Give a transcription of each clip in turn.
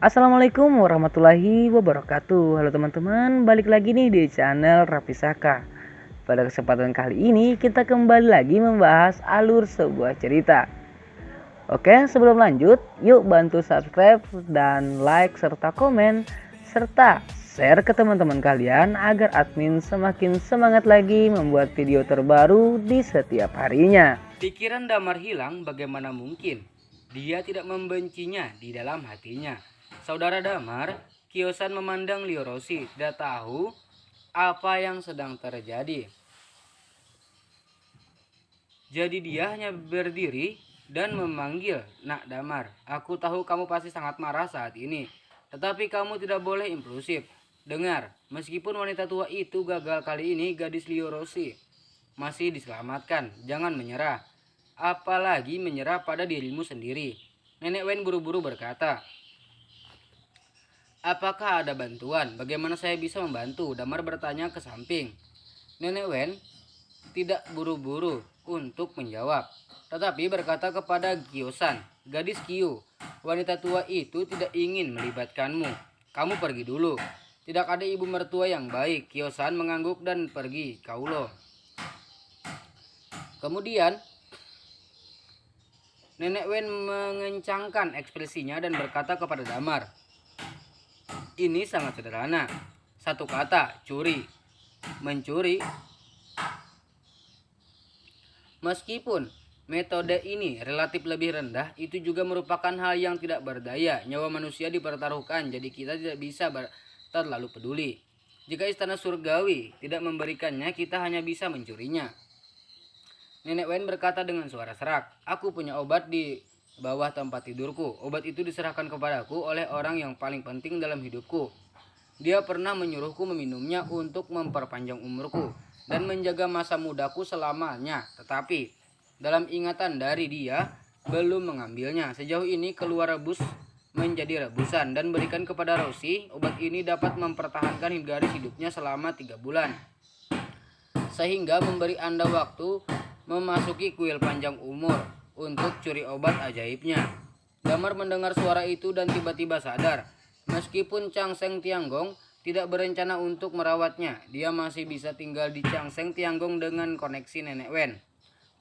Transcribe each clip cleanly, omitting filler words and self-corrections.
Assalamualaikum warahmatullahi wabarakatuh. Halo teman-teman, balik lagi nih di channel Raffi Saka. Pada kesempatan kali ini kita kembali lagi membahas alur sebuah cerita. Oke, sebelum lanjut, yuk bantu subscribe dan like serta komen serta share ke teman-teman kalian agar admin semakin semangat lagi membuat video terbaru di setiap harinya. Pikiran Damar hilang bagaimana mungkin? Dia tidak membencinya di dalam hatinya. Saudara Damar, Kiosan memandang Lio Rossi, tidak tahu apa yang sedang terjadi. Jadi dia hanya berdiri dan memanggil, "Nak Damar, aku tahu kamu pasti sangat marah saat ini. Tetapi kamu tidak boleh impulsif. Dengar, meskipun wanita tua itu gagal kali ini, gadis Lio Rossi masih diselamatkan. Jangan menyerah. Apalagi menyerah pada dirimu sendiri." Nenek Wen buru-buru berkata, "Apakah ada bantuan? Bagaimana saya bisa membantu?" Damar bertanya ke samping. Nenek Wen tidak buru-buru untuk menjawab, tetapi berkata kepada Kiosan, "Gadis Kio, wanita tua itu tidak ingin melibatkanmu. Kamu pergi dulu. Tidak ada ibu mertua yang baik." Kiosan mengangguk dan pergi. "Kaulo." Kemudian Nenek Wen mengencangkan ekspresinya dan berkata kepada Damar, "Ini sangat sederhana. Satu kata, curi. Mencuri. Meskipun metode ini relatif lebih rendah, itu juga merupakan hal yang tidak berdaya. Nyawa manusia dipertaruhkan, jadi kita tidak bisa terlalu peduli. Jika istana surgawi tidak memberikannya, kita hanya bisa mencurinya." Nenek Wen berkata dengan suara serak, "Aku punya obat di bawah tempat tidurku. Obat itu diserahkan kepadaku oleh orang yang paling penting dalam hidupku. Dia pernah menyuruhku meminumnya untuk memperpanjang umurku dan menjaga masa mudaku selamanya. Tetapi dalam ingatan dari dia, belum mengambilnya. Sejauh ini keluar rebus menjadi rebusan dan berikan kepada Rossi. Obat ini dapat mempertahankan garis hidupnya selama 3 bulan. Sehingga memberi Anda waktu memasuki kuil panjang umur untuk curi obat ajaibnya." Damar mendengar suara itu dan tiba-tiba sadar. Meskipun Chang Seng Tianggong tidak berencana untuk merawatnya, dia masih bisa tinggal di Chang Seng Tianggong dengan koneksi Nenek Wen.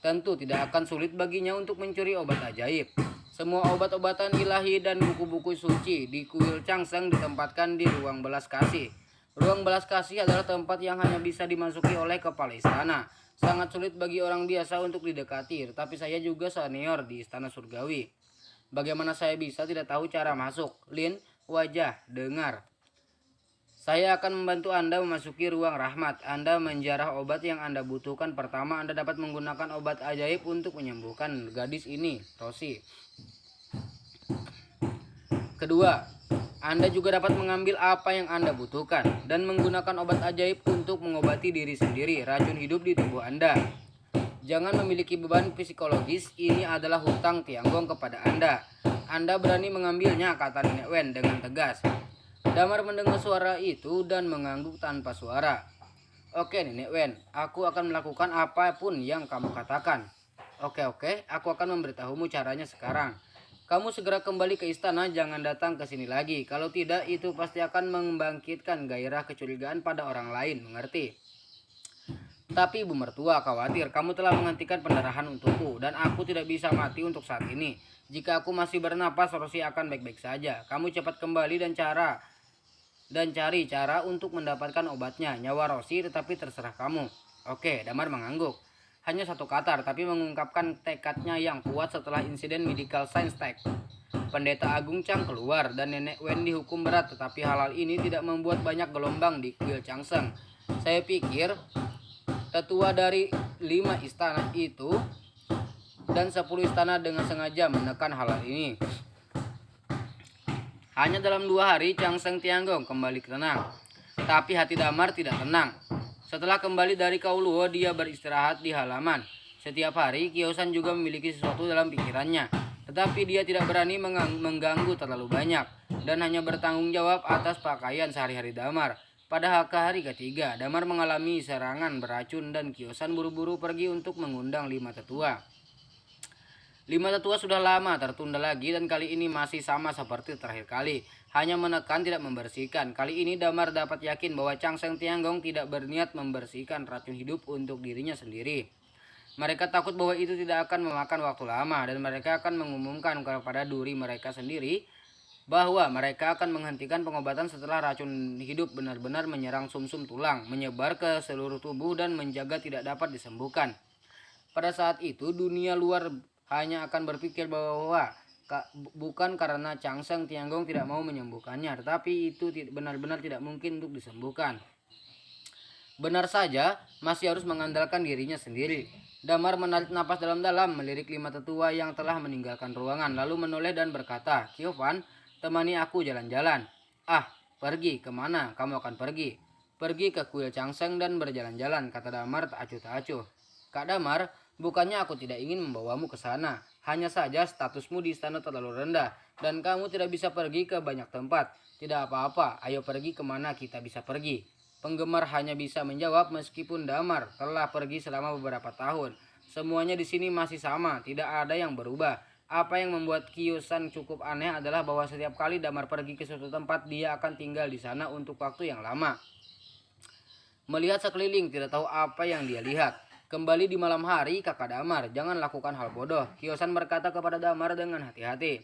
Tentu tidak akan sulit baginya untuk mencuri obat ajaib. Semua obat-obatan ilahi dan buku-buku suci di kuil Chang Seng ditempatkan di ruang belas kasih. Ruang belas kasih adalah tempat yang hanya bisa dimasuki oleh kepala istana. Sangat sulit bagi orang biasa untuk didekati, tetapi saya juga senior di istana surgawi. Bagaimana saya bisa tidak tahu cara masuk? Lin, wajah, dengar. Saya akan membantu Anda memasuki ruang rahmat. Anda menjarah obat yang Anda butuhkan. Pertama, Anda dapat menggunakan obat ajaib untuk menyembuhkan gadis ini, Rossi. Kedua, Anda juga dapat mengambil apa yang Anda butuhkan dan menggunakan obat ajaib untuk mengobati diri sendiri, racun hidup di tubuh Anda. Jangan memiliki beban psikologis, ini adalah hutang Tianggong kepada Anda. Anda berani mengambilnya, kata Nenek Wen dengan tegas. Damar mendengar suara itu dan mengangguk tanpa suara. "Oke Nenek Wen, aku akan melakukan apapun yang kamu katakan." Oke, aku akan memberitahumu caranya sekarang. Kamu segera kembali ke istana, jangan datang ke sini lagi. Kalau tidak, itu pasti akan membangkitkan gairah kecurigaan pada orang lain, mengerti? Tapi ibu mertua khawatir kamu telah menghentikan pendarahan untukku dan aku tidak bisa mati untuk saat ini. Jika aku masih bernapas, Rossi akan baik-baik saja. Kamu cepat kembali dan cari cara untuk mendapatkan obatnya. Nyawa Rossi tetapi terserah kamu." Oke, Damar mengangguk. Hanya satu kata, tapi mengungkapkan tekadnya yang kuat setelah insiden medical science tech. Pendeta Agung Chang keluar dan Nenek Wen dihukum berat, tetapi hal ini tidak membuat banyak gelombang di kuil Changseng. Saya pikir tetua dari 5 istana itu dan 10 istana dengan sengaja menekan hal ini. Hanya dalam 2 hari Chang Seng Tianggong kembali tenang. Tapi hati Damar tidak tenang. Setelah kembali dari Kauluo, dia beristirahat di halaman. Setiap hari Kiosan juga memiliki sesuatu dalam pikirannya, tetapi dia tidak berani mengganggu terlalu banyak dan hanya bertanggung jawab atas pakaian sehari-hari Damar. Pada hari ketiga, Damar mengalami serangan beracun dan Kiosan buru-buru pergi untuk mengundang 5 tetua. 5 tetua sudah lama tertunda lagi dan kali ini masih sama seperti terakhir kali. Hanya menekan tidak membersihkan. Kali ini Damar dapat yakin bahwa Chang Seng Tianggong tidak berniat membersihkan racun hidup untuk dirinya sendiri. Mereka takut bahwa itu tidak akan memakan waktu lama dan mereka akan mengumumkan kepada duri mereka sendiri bahwa mereka akan menghentikan pengobatan setelah racun hidup benar-benar menyerang sumsum tulang, menyebar ke seluruh tubuh dan menjaga tidak dapat disembuhkan. Pada saat itu dunia luar hanya akan berpikir bahwa bukan karena Chang Seng Tianggong tidak mau menyembuhkannya, tetapi itu benar-benar tidak mungkin untuk disembuhkan. Benar saja, masih harus mengandalkan dirinya sendiri. Damar menarik napas dalam-dalam, melirik 5 tetua yang telah meninggalkan ruangan, lalu menoleh dan berkata, "Kiovan, temani aku jalan-jalan." "Ah, pergi? Kemana kamu akan pergi?" "Pergi ke kuil Chang Seng dan berjalan-jalan," kata Damar tak acuh tak acuh. "Kak Damar, bukannya aku tidak ingin membawamu ke sana. Hanya saja statusmu di istana terlalu rendah, dan kamu tidak bisa pergi ke banyak tempat. Tidak apa-apa, ayo pergi kemana kita bisa pergi." Penggemar hanya bisa menjawab meskipun Damar telah pergi selama beberapa tahun. Semuanya di sini masih sama, tidak ada yang berubah. Apa yang membuat Kyosan cukup aneh adalah bahwa setiap kali Damar pergi ke suatu tempat, dia akan tinggal di sana untuk waktu yang lama. Melihat sekeliling, tidak tahu apa yang dia lihat. "Kembali di malam hari, kakak Damar, jangan lakukan hal bodoh," Kyosan berkata kepada Damar dengan hati-hati.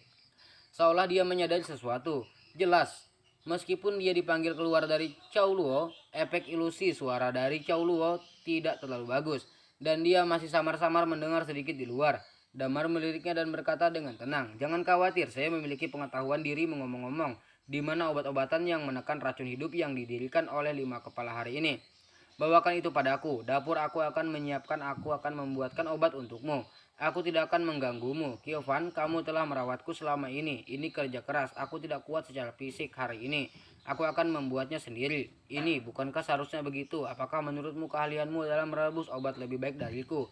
Seolah dia menyadari sesuatu. Jelas, meskipun dia dipanggil keluar dari Chow Luo, efek ilusi suara dari Chow Luo tidak terlalu bagus, dan dia masih samar-samar mendengar sedikit di luar. Damar meliriknya dan berkata dengan tenang, "Jangan khawatir, saya memiliki pengetahuan diri mengomong-ngomong, di mana obat-obatan yang menekan racun hidup yang didirikan oleh 5 kepala hari ini. Bawakan itu padaku, dapur aku akan menyiapkan, aku akan membuatkan obat untukmu. Aku tidak akan mengganggumu. Kiovan, kamu telah merawatku selama ini. Ini kerja keras, aku tidak kuat secara fisik hari ini. Aku akan membuatnya sendiri. Ini, bukankah seharusnya begitu? Apakah menurutmu keahlianmu dalam merebus obat lebih baik dariku?"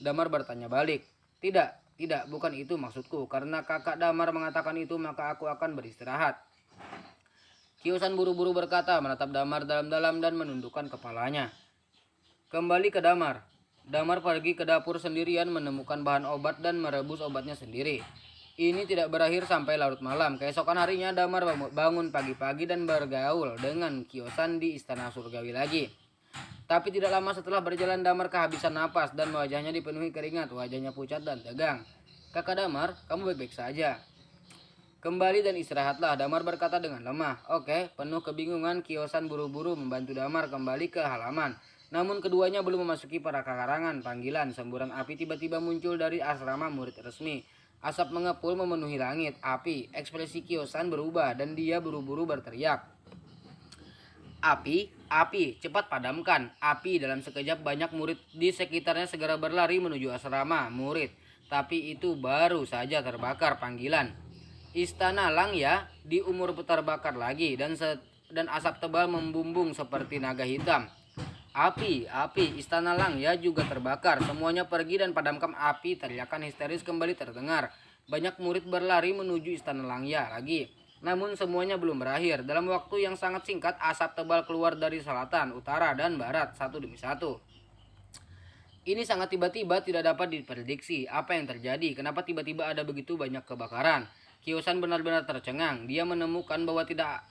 Damar bertanya balik. Tidak, bukan itu maksudku. Karena kakak Damar mengatakan itu, maka aku akan beristirahat." Kyosan buru-buru berkata, menatap Damar dalam-dalam dan menundukkan kepalanya. Kembali ke Damar. Damar pergi ke dapur sendirian menemukan bahan obat dan merebus obatnya sendiri. Ini tidak berakhir sampai larut malam. Keesokan harinya Damar bangun pagi-pagi dan bergaul dengan Kyosan di istana surgawi lagi. Tapi tidak lama setelah berjalan, Damar kehabisan napas dan wajahnya dipenuhi keringat. Wajahnya pucat dan tegang. "Kakak Damar, kamu baik-baik saja?" "Kembali dan istirahatlah," Damar berkata dengan lemah. "Oke." Penuh kebingungan, Kyosan buru-buru membantu Damar kembali ke halaman. Namun keduanya belum memasuki perakarangan panggilan. Semburan api tiba-tiba muncul dari asrama murid resmi. Asap mengepul memenuhi langit. Api. Ekspresi Kyosan berubah dan dia buru-buru berteriak. "Api, api, cepat padamkan." Api. Dalam sekejap banyak murid di sekitarnya segera berlari menuju asrama murid. Tapi itu baru saja terbakar panggilan. Istana Langya di umur terbakar lagi dan asap tebal membumbung seperti naga hitam. "Api, api, Istana Langya juga terbakar. Semuanya pergi dan padamkan api." Teriakan histeris kembali terdengar. Banyak murid berlari menuju Istana Langya lagi. Namun semuanya belum berakhir. Dalam waktu yang sangat singkat, asap tebal keluar dari selatan, utara, dan barat satu demi satu. Ini sangat tiba-tiba, tidak dapat diprediksi apa yang terjadi. Kenapa tiba-tiba ada begitu banyak kebakaran? Kyosan benar-benar tercengang. Dia menemukan bahwa tidak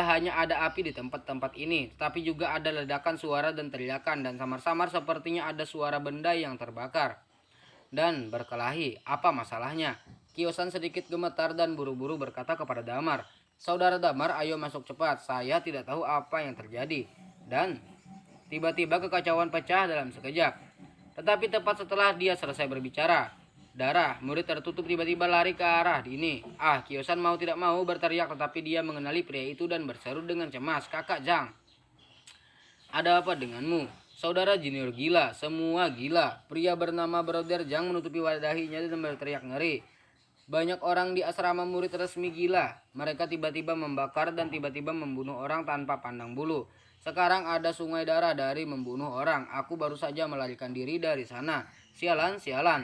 hanya ada api di tempat-tempat ini, tetapi juga ada ledakan suara dan teriakan, dan samar-samar sepertinya ada suara benda yang terbakar dan berkelahi. Apa masalahnya? Kyosan sedikit gemetar dan buru-buru berkata kepada Damar, "Saudara Damar, ayo masuk cepat. Saya tidak tahu apa yang terjadi." Dan tiba-tiba kekacauan pecah dalam sekejap. Tetapi tepat setelah dia selesai berbicara, darah murid tertutup tiba-tiba lari ke arah ini. Kyosan mau tidak mau berteriak, tetapi dia mengenali pria itu dan berseru dengan cemas, "Kakak Zhang, ada apa denganmu?" "Saudara junior gila, semua gila." Pria bernama Brother Zhang menutupi wadahinya dan berteriak ngeri. "Banyak orang di asrama murid resmi gila. Mereka tiba-tiba membakar dan tiba-tiba membunuh orang tanpa pandang bulu. Sekarang ada sungai darah dari membunuh orang. Aku baru saja melarikan diri dari sana. Sialan, sialan."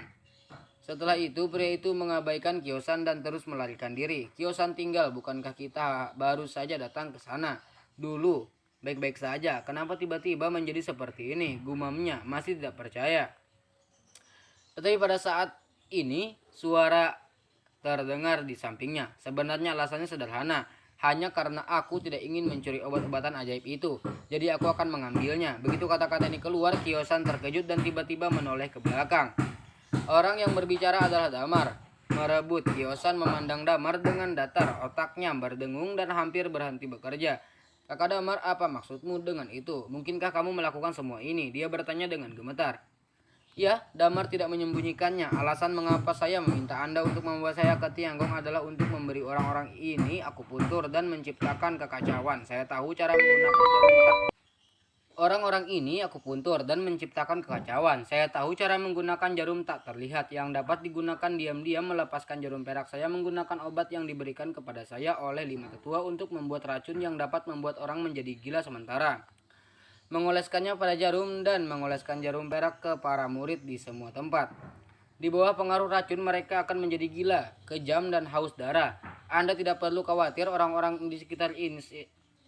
Setelah itu pria itu mengabaikan Kyosan dan terus melarikan diri. "Kyosan tinggal, bukankah kita baru saja datang ke sana dulu baik-baik saja? Kenapa tiba-tiba menjadi seperti ini?" gumamnya, masih tidak percaya. Tetapi pada saat ini suara terdengar di sampingnya. Sebenarnya alasannya sederhana, hanya karena aku tidak ingin mencuri obat-obatan ajaib itu. Jadi aku akan mengambilnya. Begitu kata-kata ini keluar, Kyosan terkejut dan tiba-tiba menoleh ke belakang. Orang yang berbicara adalah Damar. Merebut, Kyosan memandang Damar dengan datar. Otaknya berdengung dan hampir berhenti bekerja. Kakak Damar, apa maksudmu dengan itu? Mungkinkah kamu melakukan semua ini? Dia bertanya dengan gemetar. Ya, Damar tidak menyembunyikannya. Alasan mengapa saya meminta Anda untuk membawa saya ke Tianggong adalah untuk memberi orang-orang ini akupuntur dan menciptakan kekacauan. Saya tahu cara menggunakan jarum tak. Orang-orang ini akupuntur dan menciptakan kekacauan. Saya tahu cara menggunakan jarum tak terlihat yang dapat digunakan diam-diam. Melepaskan jarum perak saya menggunakan obat yang diberikan kepada saya oleh 5 tetua untuk membuat racun yang dapat membuat orang menjadi gila sementara. Mengoleskannya pada jarum dan mengoleskan jarum perak ke para murid di semua tempat. Di bawah pengaruh racun mereka akan menjadi gila, kejam dan haus darah. Anda tidak perlu khawatir, orang-orang di sekitar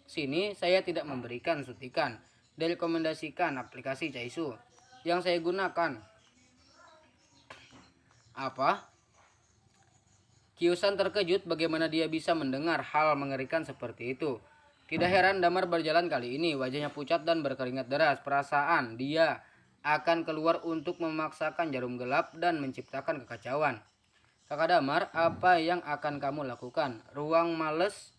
sini saya tidak memberikan suntikan. Direkomendasikan aplikasi Caisu yang saya gunakan. Apa? Kyosan terkejut bagaimana dia bisa mendengar hal mengerikan seperti itu. Tidak heran Damar berjalan kali ini, wajahnya pucat dan berkeringat deras. Perasaan dia akan keluar untuk memaksakan jarum gelap dan menciptakan kekacauan. Kakak Damar, apa yang akan kamu lakukan? Ruang walas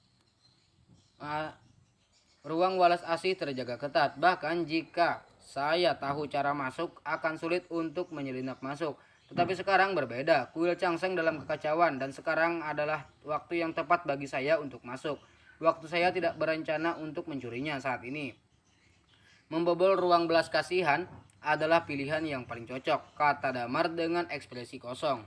asih terjaga ketat. Bahkan jika saya tahu cara masuk, akan sulit untuk menyelinap masuk. Tetapi sekarang berbeda. Kuil Changseng dalam kekacauan dan sekarang adalah waktu yang tepat bagi saya untuk masuk. Waktu saya tidak berencana untuk mencurinya saat ini. Membobol ruang belas kasihan adalah pilihan yang paling cocok, kata Damar dengan ekspresi kosong.